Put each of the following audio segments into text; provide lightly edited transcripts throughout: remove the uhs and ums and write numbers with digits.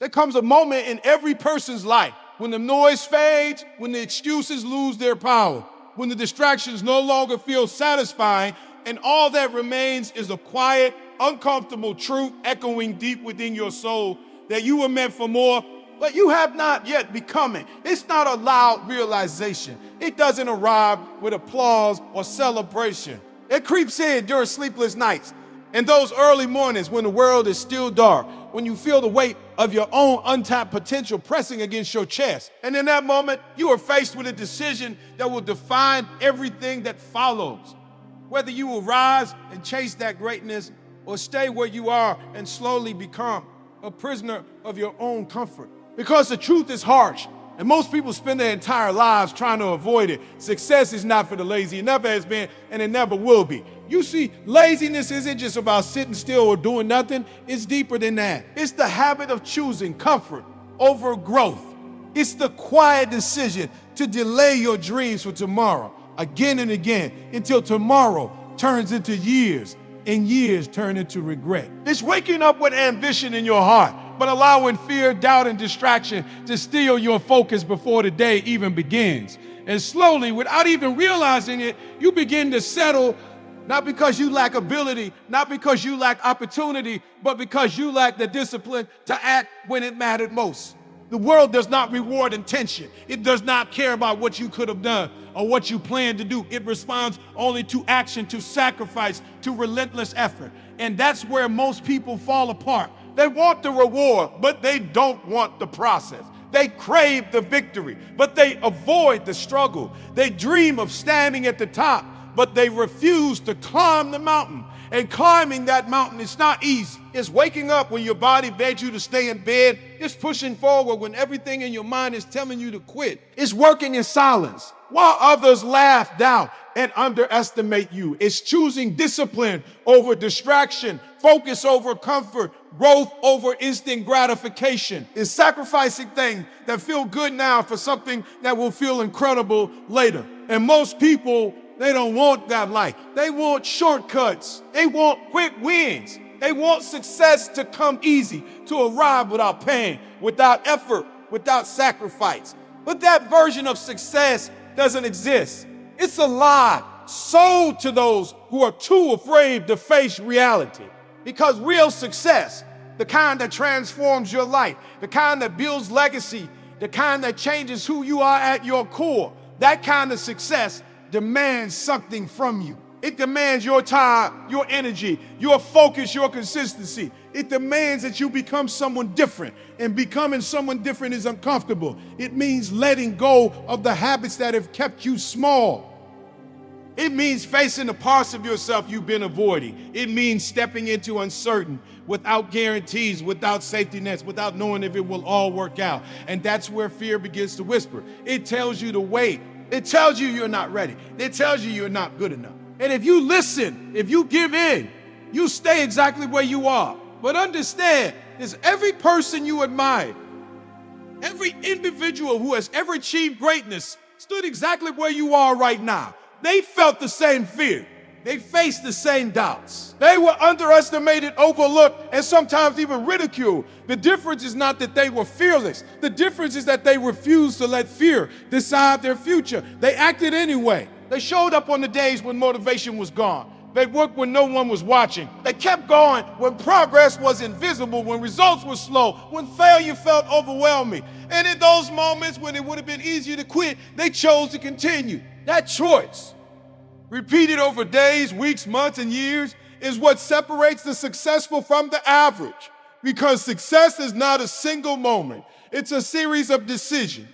There comes a moment in every person's life when the noise fades, when the excuses lose their power, when the distractions no longer feel satisfying, and all that remains is a quiet, uncomfortable truth echoing deep within your soul that you were meant for more, but you have not yet become it. It's not a loud realization. It doesn't arrive with applause or celebration. It creeps in during sleepless nights and those early mornings when the world is still dark, when you feel the weight of your own untapped potential pressing against your chest. And in that moment, you are faced with a decision that will define everything that follows. Whether you will rise and chase that greatness or stay where you are and slowly become a prisoner of your own comfort. Because the truth is harsh, and most people spend their entire lives trying to avoid it. Success is not for the lazy. It never has been, and it never will be. You see, laziness isn't just about sitting still or doing nothing. It's deeper than that. It's the habit of choosing comfort over growth. It's the quiet decision to delay your dreams for tomorrow again and again until tomorrow turns into years and years turn into regret. It's waking up with ambition in your heart, but allowing fear, doubt, and distraction to steal your focus before the day even begins. And slowly, without even realizing it, you begin to settle, not because you lack ability, not because you lack opportunity, but because you lack the discipline to act when it mattered most. The world does not reward intention. It does not care about what you could have done or what you plan to do. It responds only to action, to sacrifice, to relentless effort. And that's where most people fall apart. They want the reward, but they don't want the process. They crave the victory, but they avoid the struggle. They dream of standing at the top, but they refuse to climb the mountain. And climbing that mountain is not easy. It's waking up when your body begs you to stay in bed. It's pushing forward when everything in your mind is telling you to quit. It's working in silence while others laugh down and underestimate you. It's choosing discipline over distraction, focus over comfort, growth over instant gratification. It's sacrificing things that feel good now for something that will feel incredible later. And most people, they don't want that life. They want shortcuts. They want quick wins. They want success to come easy, to arrive without pain, without effort, without sacrifice. But that version of success doesn't exist. It's a lie sold to those who are too afraid to face reality. Because real success, the kind that transforms your life, the kind that builds legacy, the kind that changes who you are at your core, that kind of success demands something from you. It demands your time, your energy, your focus, your consistency. It demands that you become someone different, and becoming someone different is uncomfortable. It means letting go of the habits that have kept you small. It means facing the parts of yourself you've been avoiding. It means stepping into uncertain, without guarantees, without safety nets, without knowing if it will all work out. And that's where fear begins to whisper. It tells you to wait. It tells you you're not ready. It tells you you're not good enough. And if you listen, if you give in, you stay exactly where you are. But understand, is every person you admire, every individual who has ever achieved greatness stood exactly where you are right now. They felt the same fear. They faced the same doubts. They were underestimated, overlooked, and sometimes even ridiculed. The difference is not that they were fearless. The difference is that they refused to let fear decide their future. They acted anyway. They showed up on the days when motivation was gone. They worked when no one was watching. They kept going when progress was invisible, when results were slow, when failure felt overwhelming. And in those moments when it would have been easier to quit, they chose to continue. That choice, repeated over days, weeks, months, and years, is what separates the successful from the average. Because success is not a single moment. It's a series of decisions.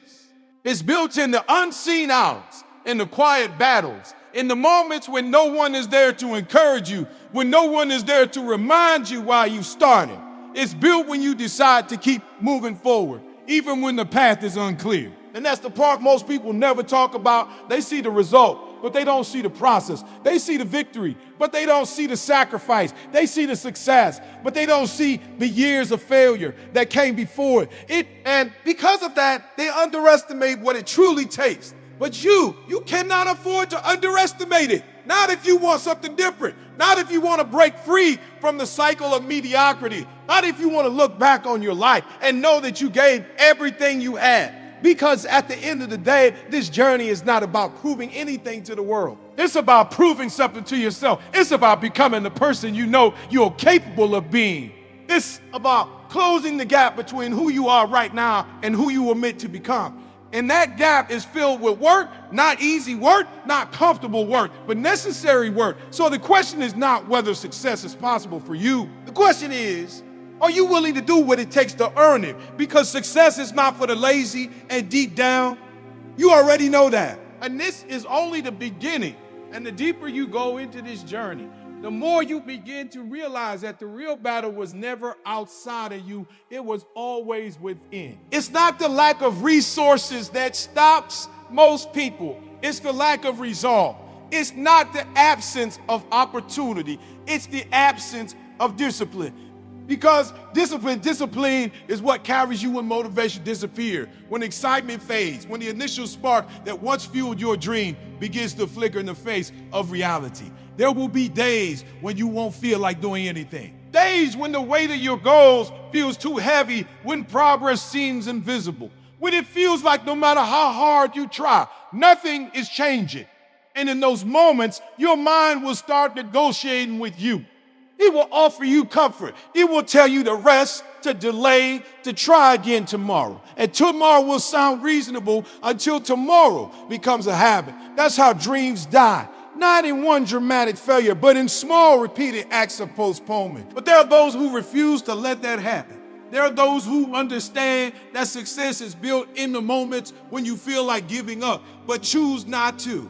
It's built in the unseen hours, in the quiet battles, in the moments when no one is there to encourage you, when no one is there to remind you why you started. It's built when you decide to keep moving forward, even when the path is unclear. And that's the part most people never talk about. They see the result, but they don't see the process. They see the victory, but they don't see the sacrifice. They see the success, but they don't see the years of failure that came before it. And because of that, they underestimate what it truly takes. But you cannot afford to underestimate it. not if you want something different, not if you want to break free from the cycle of mediocrity, not if you want to look back on your life and know that you gave everything you had. Because at the end of the day, this journey is not about proving anything to the world. It's about proving something to yourself. It's about becoming the person you know you're capable of being. It's about closing the gap between who you are right now and who you were meant to become. And that gap is filled with work, not easy work, not comfortable work, but necessary work. So the question is not whether success is possible for you. The question is, are you willing to do what it takes to earn it? Because success is not for the lazy, and deep down, you already know that. And this is only the beginning. And the deeper you go into this journey, the more you begin to realize that the real battle was never outside of you, it was always within. It's not the lack of resources that stops most people. It's the lack of resolve. It's not the absence of opportunity. It's the absence of discipline. Because discipline is what carries you when motivation disappears, when excitement fades, when the initial spark that once fueled your dream begins to flicker in the face of reality. There will be days when you won't feel like doing anything. Days when the weight of your goals feels too heavy, when progress seems invisible, when it feels like no matter how hard you try, nothing is changing. And in those moments, your mind will start negotiating with you. It will offer you comfort. It will tell you to rest, to delay, to try again tomorrow. And tomorrow will sound reasonable until tomorrow becomes a habit. That's how dreams die. Not in one dramatic failure, but in small repeated acts of postponement. But there are those who refuse to let that happen. There are those who understand that success is built in the moments when you feel like giving up, but choose not to.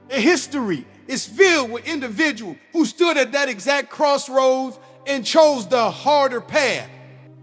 And history is filled with individuals who stood at that exact crossroads and chose the harder path.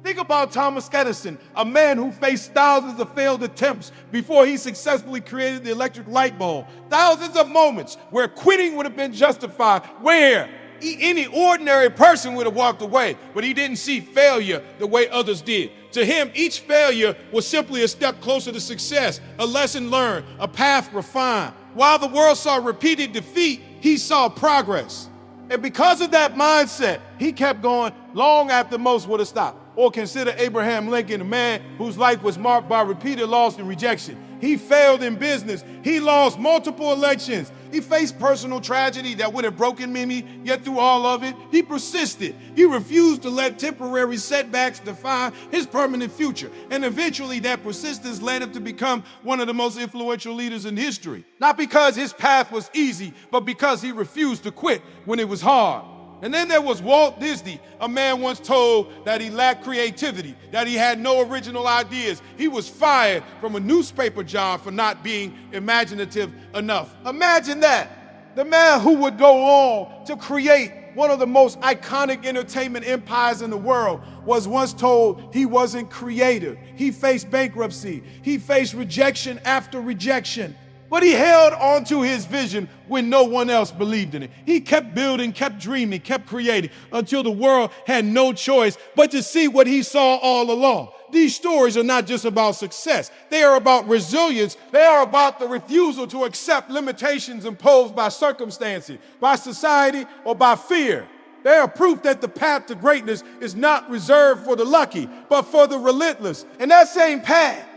Think about Thomas Edison, a man who faced thousands of failed attempts before he successfully created the electric light bulb. Thousands of moments where quitting would have been justified, where any ordinary person would have walked away, but he didn't see failure the way others did. To him, each failure was simply a step closer to success, a lesson learned, a path refined. While the world saw repeated defeat, he saw progress. And because of that mindset, he kept going long after most would have stopped. Or consider Abraham Lincoln, a man whose life was marked by repeated loss and rejection. He failed in business. He lost multiple elections. He faced personal tragedy that would have broken many, yet through all of it, he persisted. He refused to let temporary setbacks define his permanent future. And eventually that persistence led him to become one of the most influential leaders in history. Not because his path was easy, but because he refused to quit when it was hard. And then there was Walt Disney, a man once told that he lacked creativity, that he had no original ideas. He was fired from a newspaper job for not being imaginative enough. Imagine that. The man who would go on to create one of the most iconic entertainment empires in the world was once told he wasn't creative. He faced bankruptcy. He faced rejection after rejection. But he held on to his vision when no one else believed in it. He kept building, kept dreaming, kept creating until the world had no choice but to see what he saw all along. These stories are not just about success. They are about resilience. They are about the refusal to accept limitations imposed by circumstances, by society, or by fear. They are proof that the path to greatness is not reserved for the lucky, but for the relentless. And that same path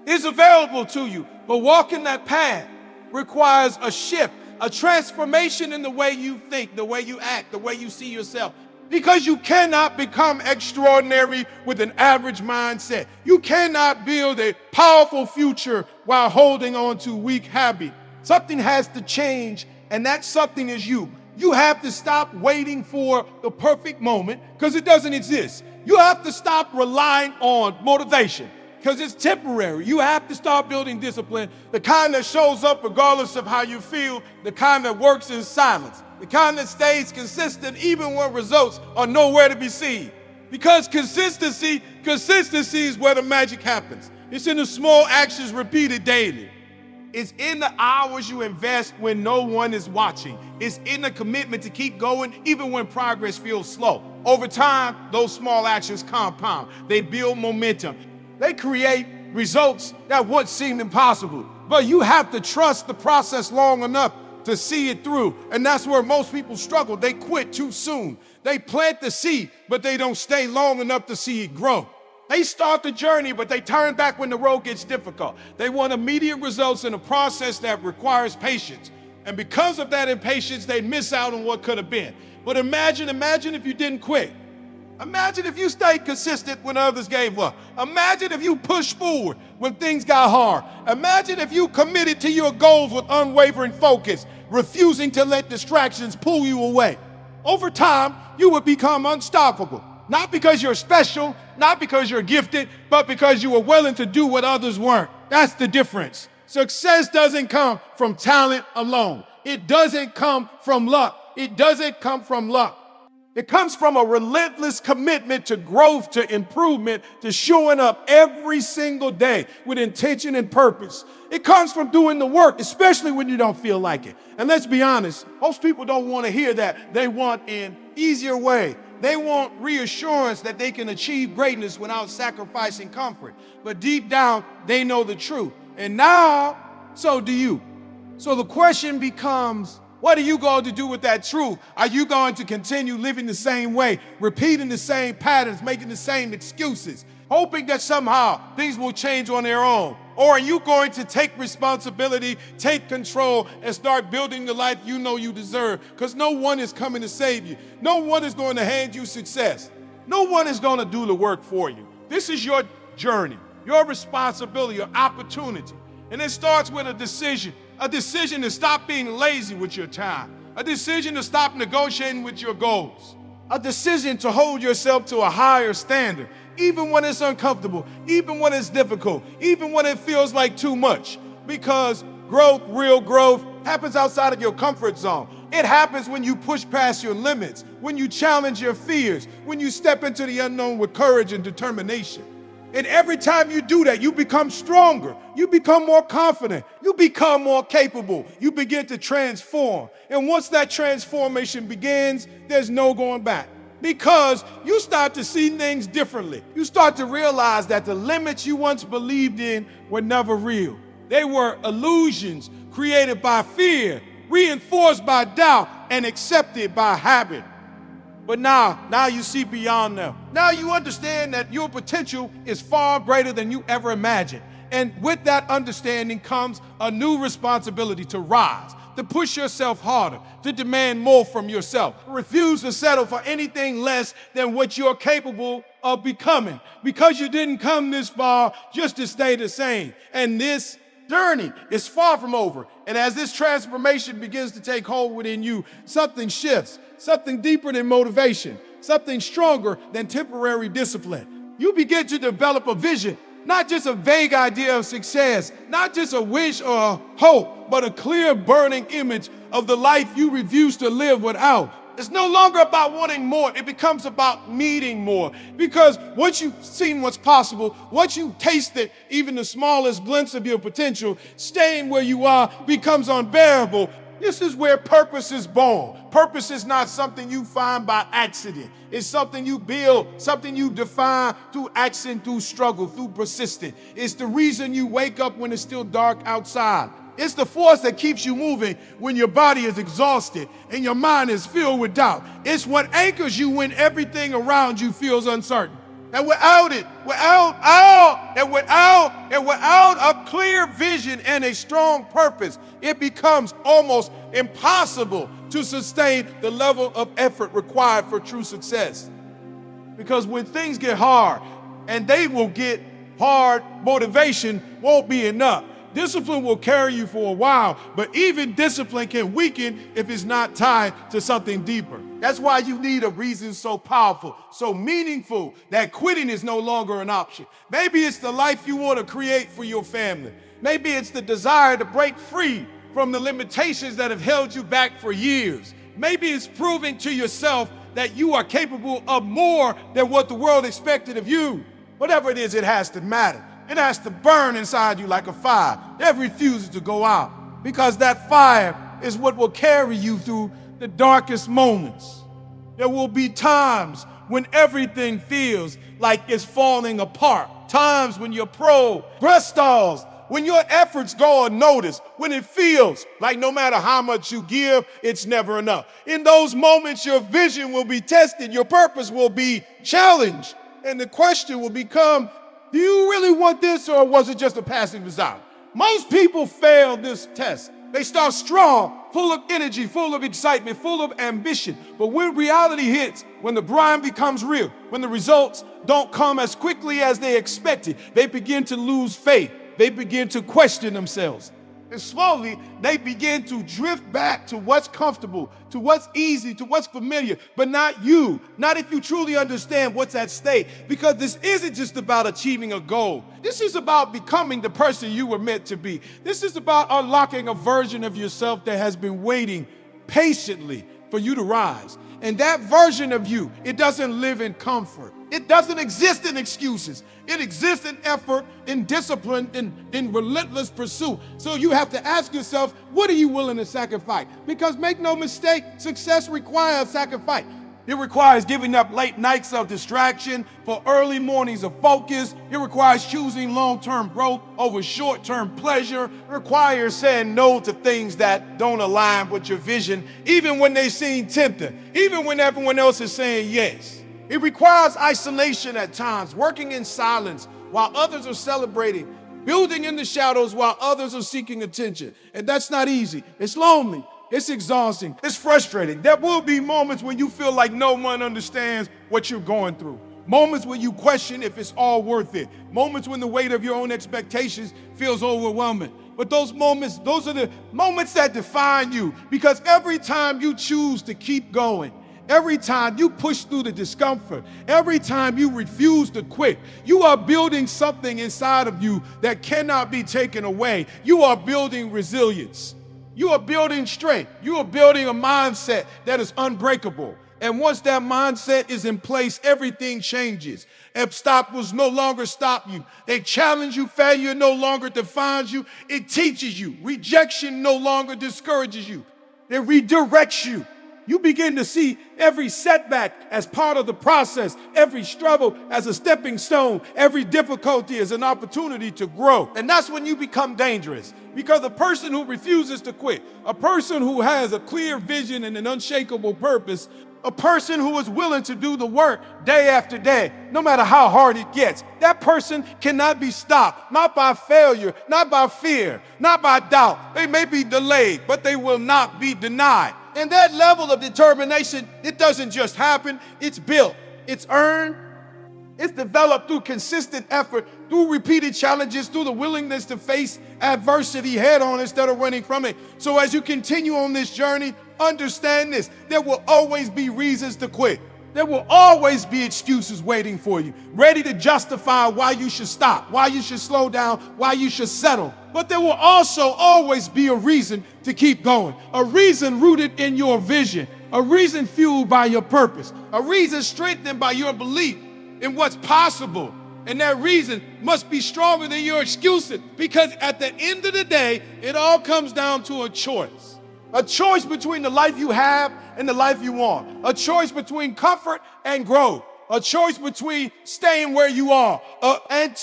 is available to you. But walking that path requires a shift, a transformation in the way you think, the way you act, the way you see yourself. Because you cannot become extraordinary with an average mindset. You cannot build a powerful future while holding on to weak habits. Something has to change, and that something is you. You have to stop waiting for the perfect moment because it doesn't exist. You have to stop relying on motivation, because it's temporary. You have to start building discipline, the kind that shows up regardless of how you feel, the kind that works in silence, the kind that stays consistent even when results are nowhere to be seen. Because consistency is where the magic happens. It's in the small actions repeated daily. It's in the hours you invest when no one is watching. It's in the commitment to keep going even when progress feels slow. Over time, those small actions compound. They build momentum. They create results that once seemed impossible. But you have to trust the process long enough to see it through. And that's where most people struggle. They quit too soon. They plant the seed, but they don't stay long enough to see it grow. They start the journey, but they turn back when the road gets difficult. They want immediate results in a process that requires patience. And because of that impatience, they miss out on what could have been. But imagine if you didn't quit. Imagine if you stayed consistent when others gave up. Imagine if you pushed forward when things got hard. Imagine if you committed to your goals with unwavering focus, refusing to let distractions pull you away. Over time, you would become unstoppable. Not because you're special, not because you're gifted, but because you were willing to do what others weren't. That's the difference. Success doesn't come from talent alone. It doesn't come from luck. It doesn't come from luck. It comes from a relentless commitment to growth, to improvement, to showing up every single day with intention and purpose. It comes from doing the work, especially when you don't feel like it. And let's be honest, most people don't want to hear that. They want an easier way. They want reassurance that they can achieve greatness without sacrificing comfort. But deep down, they know the truth. And now, so do you. So the question becomes, what are you going to do with that truth? Are you going to continue living the same way, repeating the same patterns, making the same excuses, hoping that somehow things will change on their own? Or are you going to take responsibility, take control, and start building the life you know you deserve? Because no one is coming to save you. No one is going to hand you success. No one is going to do the work for you. This is your journey, your responsibility, your opportunity. And it starts with a decision to stop being lazy with your time, a decision to stop negotiating with your goals, a decision to hold yourself to a higher standard, even when it's uncomfortable, even when it's difficult, even when it feels like too much. Because growth, real growth, happens outside of your comfort zone. It happens when you push past your limits, when you challenge your fears, when you step into the unknown with courage and determination. And every time you do that, you become stronger. You become more confident. You become more capable. You begin to transform. And once that transformation begins, there's no going back. Because you start to see things differently. You start to realize that the limits you once believed in were never real. They were illusions created by fear, reinforced by doubt, and accepted by habit. But now you see beyond them. Now you understand that your potential is far greater than you ever imagined. And with that understanding comes a new responsibility to rise, to push yourself harder, to demand more from yourself. Refuse to settle for anything less than what you're capable of becoming, because you didn't come this far just to stay the same. And this journey is far from over. And as this transformation begins to take hold within you, something shifts, something deeper than motivation, something stronger than temporary discipline. You begin to develop a vision, not just a vague idea of success, not just a wish or a hope, but a clear burning image of the life you refuse to live without. It's no longer about wanting more. It becomes about needing more. Because once you've seen what's possible, once you've tasted even the smallest glimpse of your potential, staying where you are becomes unbearable. This is where purpose is born. Purpose is not something you find by accident. It's something you build, something you define through action, through struggle, through persistence. It's the reason you wake up when it's still dark outside. It's the force that keeps you moving when your body is exhausted and your mind is filled with doubt. It's what anchors you when everything around you feels uncertain. And without a clear vision and a strong purpose, it becomes almost impossible to sustain the level of effort required for true success. Because when things get hard, and they will get hard, motivation won't be enough. Discipline will carry you for a while, but even discipline can weaken if it's not tied to something deeper. That's why you need a reason so powerful, so meaningful, that quitting is no longer an option. Maybe it's the life you want to create for your family. Maybe it's the desire to break free from the limitations that have held you back for years. Maybe it's proving to yourself that you are capable of more than what the world expected of you. Whatever it is, it has to matter. It has to burn inside you like a fire. It refuses to go out, because that fire is what will carry you through the darkest moments. There will be times when everything feels like it's falling apart. Times when your progress stalls, when your efforts go unnoticed, when it feels like no matter how much you give, it's never enough. In those moments, your vision will be tested, your purpose will be challenged, and the question will become, do you really want this, or was it just a passing desire? Most people fail this test. They start strong, full of energy, full of excitement, full of ambition. But when reality hits, when the grind becomes real, when the results don't come as quickly as they expected, they begin to lose faith. They begin to question themselves. And slowly, they begin to drift back to what's comfortable, to what's easy, to what's familiar, but not you. Not if you truly understand what's at stake. Because this isn't just about achieving a goal. This is about becoming the person you were meant to be. This is about unlocking a version of yourself that has been waiting patiently for you to rise. And that version of you, it doesn't live in comfort. It doesn't exist in excuses. It exists in effort, in discipline, in relentless pursuit. So you have to ask yourself, what are you willing to sacrifice? Because make no mistake, success requires sacrifice. It requires giving up late nights of distraction for early mornings of focus. It requires choosing long-term growth over short-term pleasure. It requires saying no to things that don't align with your vision, even when they seem tempting, even when everyone else is saying yes. It requires isolation at times, working in silence while others are celebrating, building in the shadows while others are seeking attention. And that's not easy. It's lonely. It's exhausting. It's frustrating. There will be moments when you feel like no one understands what you're going through. Moments when you question if it's all worth it. Moments when the weight of your own expectations feels overwhelming. But those moments, those are the moments that define you, because every time you choose to keep going, every time you push through the discomfort, every time you refuse to quit, you are building something inside of you that cannot be taken away. You are building resilience. You are building strength. You are building a mindset that is unbreakable. And once that mindset is in place, everything changes. Obstacles no longer stop you. They challenge you. Failure no longer defines you. It teaches you. Rejection no longer discourages you. It redirects you. You begin to see every setback as part of the process, every struggle as a stepping stone, every difficulty as an opportunity to grow. And that's when you become dangerous, because a person who refuses to quit, a person who has a clear vision and an unshakable purpose, a person who is willing to do the work day after day, no matter how hard it gets, that person cannot be stopped, not by failure, not by fear, not by doubt. They may be delayed, but they will not be denied. And that level of determination, it doesn't just happen, it's built, it's earned, it's developed through consistent effort, through repeated challenges, through the willingness to face adversity head on instead of running from it. So as you continue on this journey, understand this: there will always be reasons to quit. There will always be excuses waiting for you, ready to justify why you should stop, why you should slow down, why you should settle. But there will also always be a reason to keep going, a reason rooted in your vision, a reason fueled by your purpose, a reason strengthened by your belief in what's possible. And that reason must be stronger than your excuses, because at the end of the day, it all comes down to a choice. A choice between the life you have and the life you want. A choice between comfort and growth. A choice between staying where you are and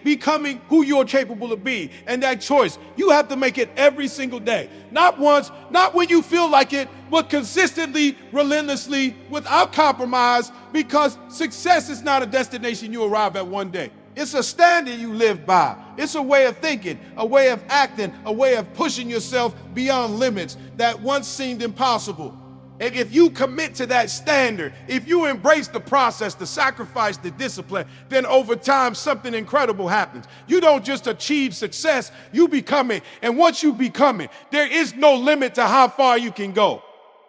becoming who you're capable of being. And that choice, you have to make it every single day. Not once, not when you feel like it, but consistently, relentlessly, without compromise, because success is not a destination you arrive at one day. It's a standard you live by. It's a way of thinking, a way of acting, a way of pushing yourself beyond limits that once seemed impossible. And if you commit to that standard, if you embrace the process, the sacrifice, the discipline, then over time, something incredible happens. You don't just achieve success, you become it. And once you become it, there is no limit to how far you can go.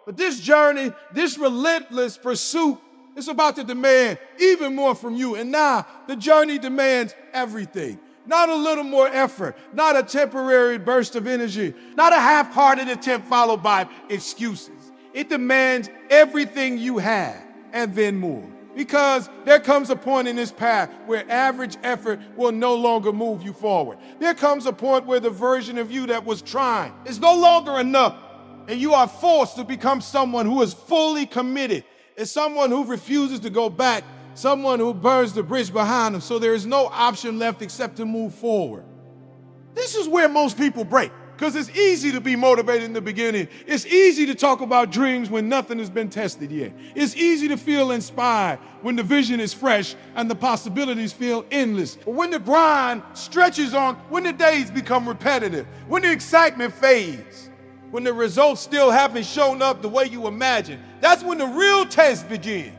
But this journey, this relentless pursuit, it's about to demand even more from you. And now the journey demands everything. Not a little more effort, not a temporary burst of energy, not a half-hearted attempt followed by excuses. It demands everything you have and then more. Because there comes a point in this path where average effort will no longer move you forward. There comes a point where the version of you that was trying is no longer enough, and you are forced to become someone who is fully committed. It's someone who refuses to go back, someone who burns the bridge behind them, so there is no option left except to move forward. This is where most people break, because it's easy to be motivated in the beginning. It's easy to talk about dreams when nothing has been tested yet. It's easy to feel inspired when the vision is fresh and the possibilities feel endless. But when the grind stretches on, when the days become repetitive, when the excitement fades, when the results still haven't shown up the way you imagine, that's when the real test begins.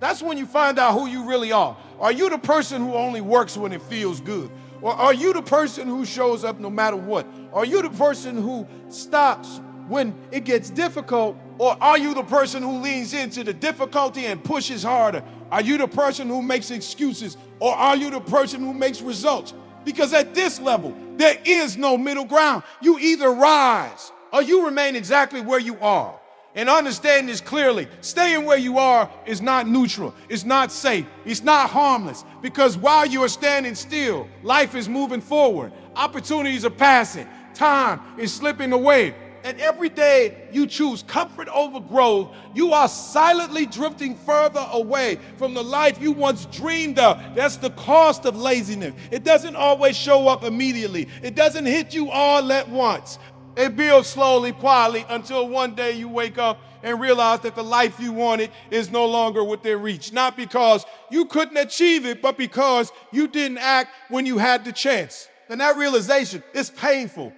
That's when you find out who you really are. Are you the person who only works when it feels good? Or are you the person who shows up no matter what? Are you the person who stops when it gets difficult? Or are you the person who leans into the difficulty and pushes harder? Are you the person who makes excuses? Or are you the person who makes results? Because at this level, there is no middle ground. You either rise or you remain exactly where you are. And understand this clearly. Staying where you are is not neutral. It's not safe. It's not harmless. Because while you are standing still, life is moving forward. Opportunities are passing. Time is slipping away. And every day you choose comfort over growth, you are silently drifting further away from the life you once dreamed of. That's the cost of laziness. It doesn't always show up immediately. It doesn't hit you all at once. It builds slowly, quietly, until one day you wake up and realize that the life you wanted is no longer within reach. Not because you couldn't achieve it, but because you didn't act when you had the chance. And that realization is painful.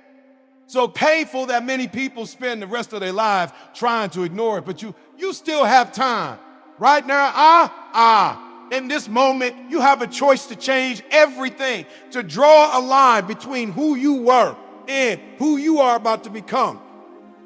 So painful that many people spend the rest of their lives trying to ignore it. But you still have time. Right now, in this moment, you have a choice to change everything, to draw a line between who you were and who you are about to become.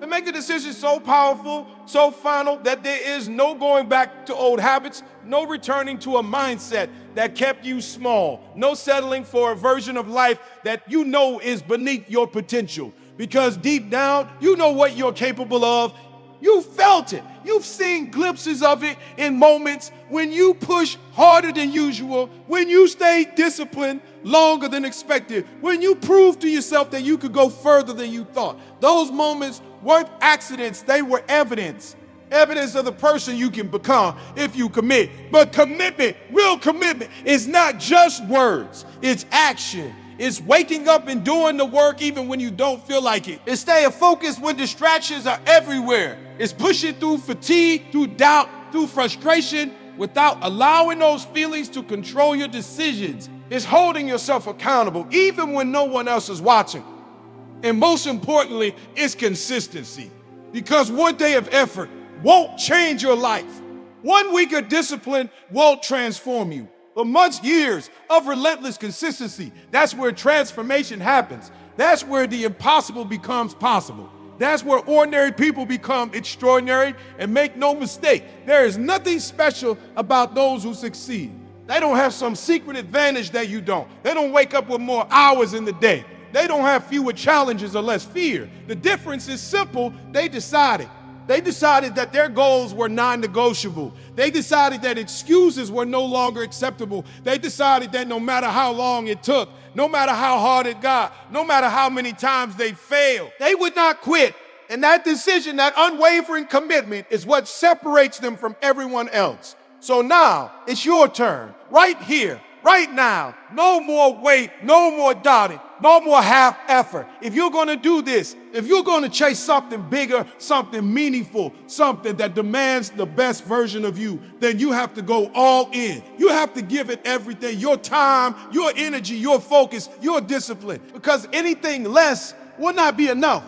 And make a decision so powerful, so final, that there is no going back to old habits, no returning to a mindset that kept you small, no settling for a version of life that you know is beneath your potential. Because deep down, you know what you're capable of. You felt it. You've seen glimpses of it in moments when you push harder than usual, when you stay disciplined longer than expected, when you prove to yourself that you could go further than you thought. Those moments weren't accidents, they were evidence. Evidence of the person you can become if you commit. But commitment, real commitment, is not just words, it's action. It's waking up and doing the work even when you don't feel like it. It's staying focused when distractions are everywhere. It's pushing through fatigue, through doubt, through frustration, without allowing those feelings to control your decisions. It's holding yourself accountable even when no one else is watching. And most importantly, it's consistency. Because one day of effort won't change your life. 1 week of discipline won't transform you. But months, years of relentless consistency, that's where transformation happens. That's where the impossible becomes possible. That's where ordinary people become extraordinary. And make no mistake, there is nothing special about those who succeed. They don't have some secret advantage that you don't. They don't wake up with more hours in the day. They don't have fewer challenges or less fear. The difference is simple. They decided that their goals were non-negotiable. They decided that excuses were no longer acceptable. They decided that no matter how long it took, no matter how hard it got, no matter how many times they failed, they would not quit. And that decision, that unwavering commitment, is what separates them from everyone else. So now it's your turn, right here, right now. No more wait, no more doubting, no more half effort. If you're going to do this, if you're going to chase something bigger, something meaningful, something that demands the best version of you, then you have to go all in. You have to give it everything, your time, your energy, your focus, your discipline, because anything less will not be enough.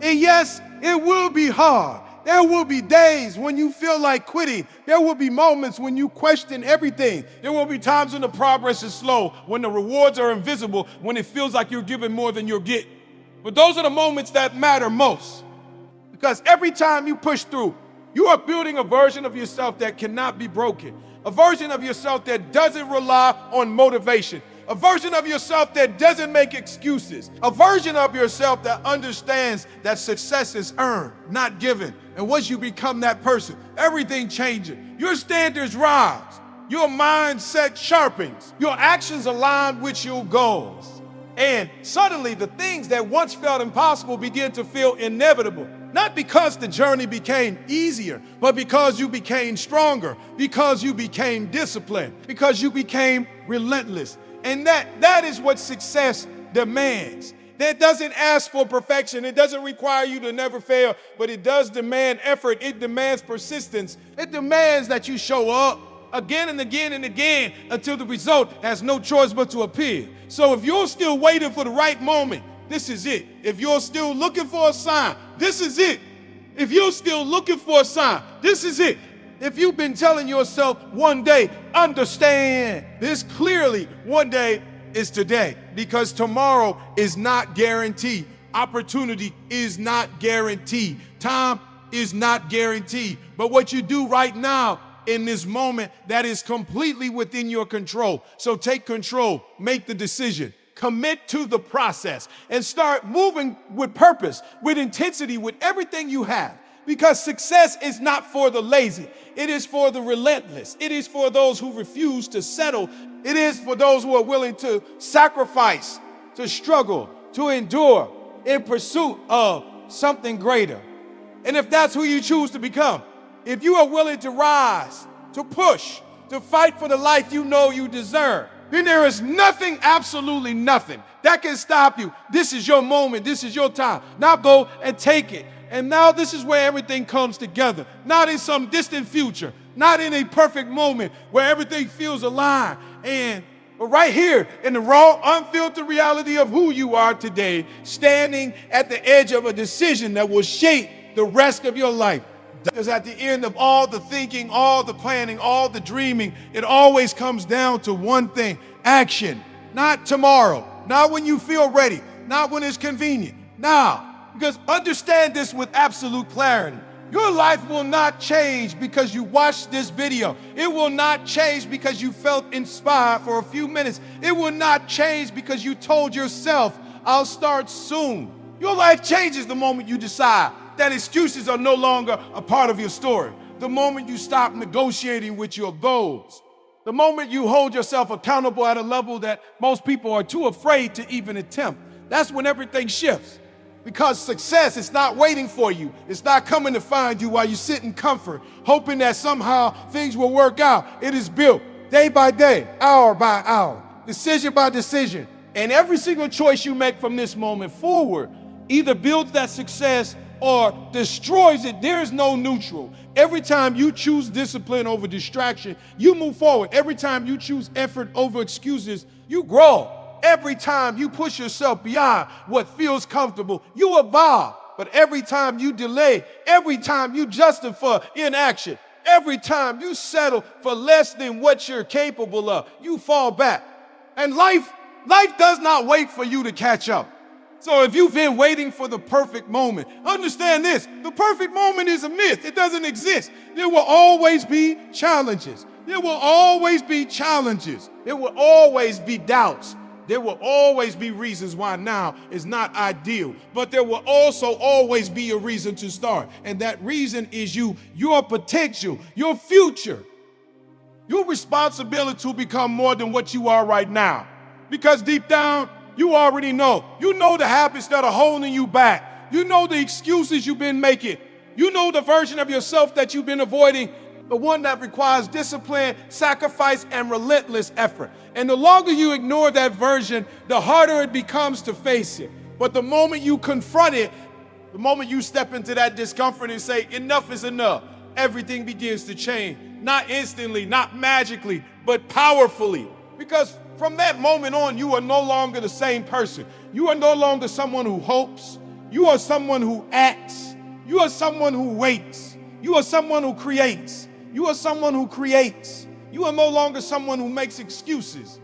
And yes, it will be hard. There will be days when you feel like quitting. There will be moments when you question everything. There will be times when the progress is slow, when the rewards are invisible, when it feels like you're giving more than you're getting. But those are the moments that matter most. Because every time you push through, you are building a version of yourself that cannot be broken. A version of yourself that doesn't rely on motivation. A version of yourself that doesn't make excuses. A version of yourself that understands that success is earned, not given. And once you become that person, everything changes. Your standards rise. Your mindset sharpens. Your actions align with your goals. And suddenly the things that once felt impossible begin to feel inevitable. Not because the journey became easier, but because you became stronger, because you became disciplined, because you became relentless. And that is what success demands. that doesn't ask for perfection. It doesn't require you to never fail, but it does demand effort. It demands persistence. It demands that you show up again and again and again until the result has no choice but to appear. So if you're still waiting for the right moment, this is it. If you're still looking for a sign, this is it. If you're still looking for a sign, this is it. If you've been telling yourself one day, understand this clearly, one day is today, because tomorrow is not guaranteed. Opportunity is not guaranteed. Time is not guaranteed. But what you do right now in this moment, that is completely within your control. So take control, make the decision, commit to the process, and start moving with purpose, with intensity, with everything you have. Because success is not for the lazy. It is for the relentless. It is for those who refuse to settle. It is for those who are willing to sacrifice, to struggle, to endure in pursuit of something greater. And if that's who you choose to become, if you are willing to rise, to push, to fight for the life you know you deserve, then there is nothing, absolutely nothing, that can stop you. This is your moment. This is your time. Now go and take it. And now this is where everything comes together. Not in some distant future, not in a perfect moment where everything feels aligned. But right here in the raw, unfiltered reality of who you are today, standing at the edge of a decision that will shape the rest of your life. Because at the end of all the thinking, all the planning, all the dreaming, it always comes down to one thing: action. Not tomorrow, not when you feel ready, not when it's convenient. Now. Because understand this with absolute clarity. Your life will not change because you watched this video. It will not change because you felt inspired for a few minutes. It will not change because you told yourself, I'll start soon. Your life changes the moment you decide that excuses are no longer a part of your story. The moment you stop negotiating with your goals. The moment you hold yourself accountable at a level that most people are too afraid to even attempt. That's when everything shifts. Because success is not waiting for you. It's not coming to find you while you sit in comfort, hoping that somehow things will work out. It is built day by day, hour by hour, decision by decision. And every single choice you make from this moment forward either builds that success or destroys it. There is no neutral. Every time you choose discipline over distraction, you move forward. Every time you choose effort over excuses, you grow. Every time you push yourself beyond what feels comfortable, you evolve. But every time you delay, every time you justify inaction, every time you settle for less than what you're capable of, you fall back. And life does not wait for you to catch up. So if you've been waiting for the perfect moment, understand this: the perfect moment is a myth. It doesn't exist. There will always be challenges. There will always be challenges. There will always be doubts. There will always be reasons why now is not ideal, but there will also always be a reason to start. And that reason is you, your potential, your future, your responsibility to become more than what you are right now. Because deep down, you already know. You know the habits that are holding you back. You know the excuses you've been making. You know the version of yourself that you've been avoiding. The one that requires discipline, sacrifice, and relentless effort. And the longer you ignore that version, the harder it becomes to face it. But the moment you confront it, the moment you step into that discomfort and say, enough is enough, everything begins to change. Not instantly, not magically, but powerfully. Because from that moment on, you are no longer the same person. You are no longer someone who hopes. You are someone who acts. You are someone who waits. You are someone who creates. You are someone who creates. You are no longer someone who makes excuses.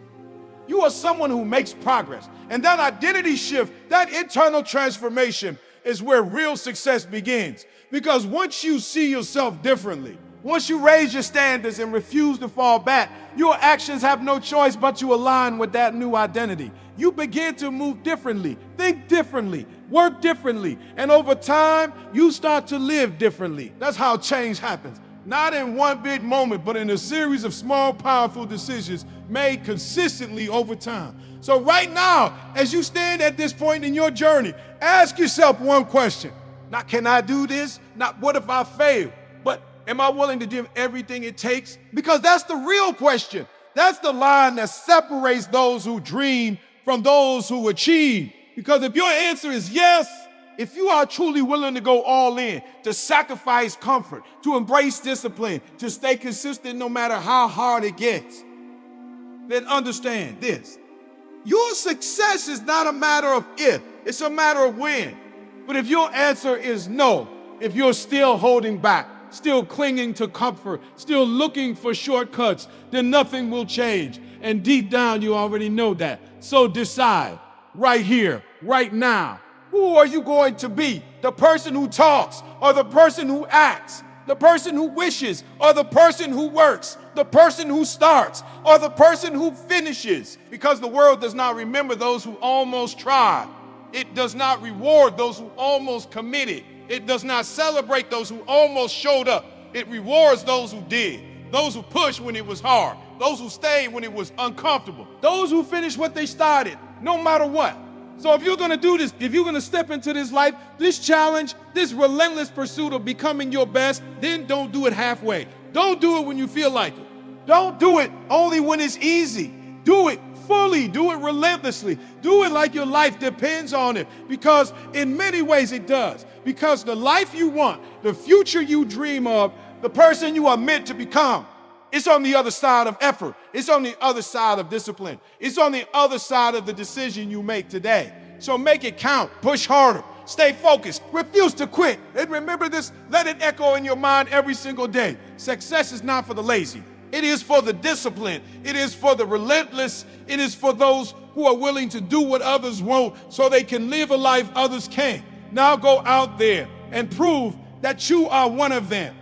You are someone who makes progress. And that identity shift, that internal transformation is where real success begins. Because once you see yourself differently, once you raise your standards and refuse to fall back, your actions have no choice but to align with that new identity. You begin to move differently, think differently, work differently, and over time, you start to live differently. That's how change happens. Not in one big moment, but in a series of small, powerful decisions made consistently over time. So right now, as you stand at this point in your journey, ask yourself one question. Not, can I do this? Not, what if I fail? But am I willing to give everything it takes? Because that's the real question. That's the line that separates those who dream from those who achieve. Because if your answer is yes, if you are truly willing to go all in, to sacrifice comfort, to embrace discipline, to stay consistent no matter how hard it gets, then understand this. Your success is not a matter of if, it's a matter of when. But if your answer is no, if you're still holding back, still clinging to comfort, still looking for shortcuts, then nothing will change. And deep down, you already know that. So decide right here, right now, who are you going to be? The person who talks or the person who acts? The person who wishes or the person who works? The person who starts or the person who finishes? Because the world does not remember those who almost tried. It does not reward those who almost committed. It does not celebrate those who almost showed up. It rewards those who did, those who pushed when it was hard, those who stayed when it was uncomfortable, those who finished what they started, no matter what. So if you're gonna do this, if you're gonna step into this life, this challenge, this relentless pursuit of becoming your best, then don't do it halfway. Don't do it when you feel like it. Don't do it only when it's easy. Do it fully, do it relentlessly. Do it like your life depends on it, because in many ways it does. Because the life you want, the future you dream of, the person you are meant to become, it's on the other side of effort. It's on the other side of discipline. It's on the other side of the decision you make today. So make it count, push harder, stay focused, refuse to quit. And remember this, let it echo in your mind every single day. Success is not for the lazy. It is for the disciplined. It is for the relentless. It is for those who are willing to do what others won't so they can live a life others can't. Now go out there and prove that you are one of them.